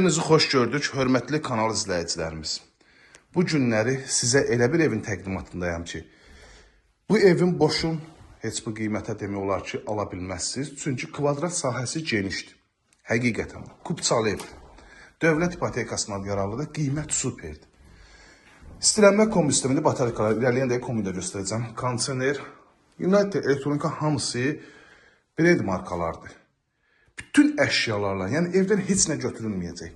Sizi xoş gördük, hörmətli kanal izləyicilərimiz. Bu günləri sizə elə bir evin təqdimatındayım ki, bu evin boşun heç bu qiymətə demək olar ki, ala bilməzsiniz. Çünki kvadrat sahəsi genişdir. Həqiqətən, kupçalı ev. Dövlət ipotekasından yararlıdır, qiymət superdir. İstilənmə kombi sistemini batarikalar, irəliyən də kombi də göstərəcəm. Kondisioner, United Elektronika hamısı brend markalardır. Bütün əşyalarla, yəni evdən heç nə götürülməyəcək.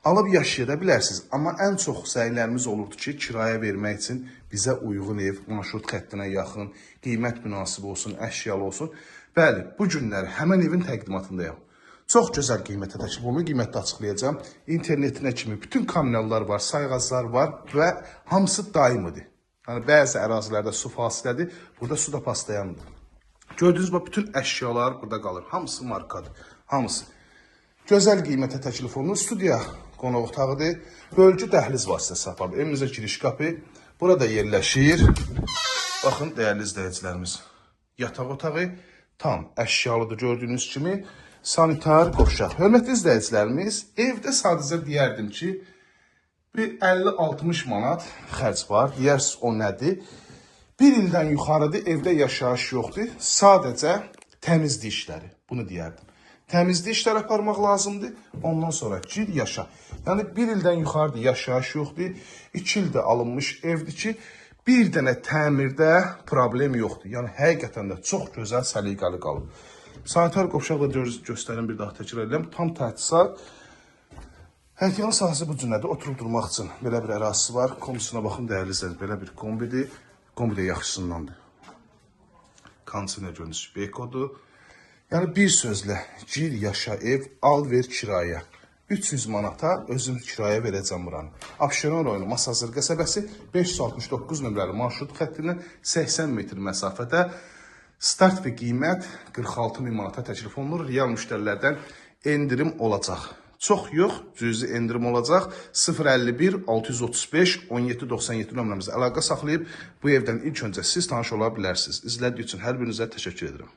Alıb yaşaya da bilərsiniz, amma ən çox səylərimiz olurdu ki, kiraya vermək üçün bizə uyğun ev, marşrut xəttinə yaxın, qiymət münasib olsun, əşyalı olsun. Bəli, bu günləri həmən evin təqdimatındayım. Çox gözəl qiymətə təklif olunur, qiymətdə açıqlayacağım. İnternetinə kimi bütün kanallar var, sayğaclar var və hamısı daimidir. Yəni, bəzi ərazilərdə su fasilədir, burada su da paslayandır. Gördüyünüz gibi bütün əşyalar burada qalır. Hamısı markadır. Hamısı. Gözəl qiymətə təklif olunur. Studiya qonaq otağıdır. Bölgü dəhliz vasitəsi aparılır. Evimizə giriş qapı burada yerləşir. Baxın, dəyərli izləyicilərimiz. Yataq otağı tam əşyalıdır gördüyünüz kimi. Sanitar qovşaq. Hörmətli izləyicilərimiz, evdə sadəcə deyərdim ki, bir 50-60 manat xərc var. Deyərsiniz o nədir? Bir ildən yuxarıdır, evdə yaşayış yoxdur. Sadəcə təmizlik işləri. Bunu deyərdim. Təmizlik işləri aparmaq lazımdır. Ondan sonra gir yaşa. Yəni bir ildən yuxarıdır, yaşayış yoxdur. 2 ildə alınmış evdir ki, bir dənə təmirdə problem yoxdur. Yəni həqiqətən də çox gözəl, səliqəli qalır. Sanitar qovşaqla göstərin, bir daha təkrar edirəm. Tam təchizat. Həyəcanın sahəsi bu cürlədir. Oturub durmaq üçün belə bir ərazisi var. Kombisuna baxın, dəyərli izləyicilər. Belə bir kombidir. Kombi də yaxşısındandır. Kondisioner görünüş Bekodur. Yəni bir sözlə, gir yaşa ev, al ver kiraya. 300 manata özüm kiraya verəcəm buranı. Abşeron rayonu Masazır qəsəbəsi 569 nömrəli marşrut xəttindən 80 metr məsafədə start və qiymət 46 min manata təklif olunur. Real müştərilərdən endirim olacaq. Çox yox, cüzi endirim olacaq. 051 635 1797 nömrəmizə əlaqə saxlayıb bu evdən ilk öncə siz tanış ola bilərsiniz. İzlədiyi üçün hər birinizə təşəkkür edirəm.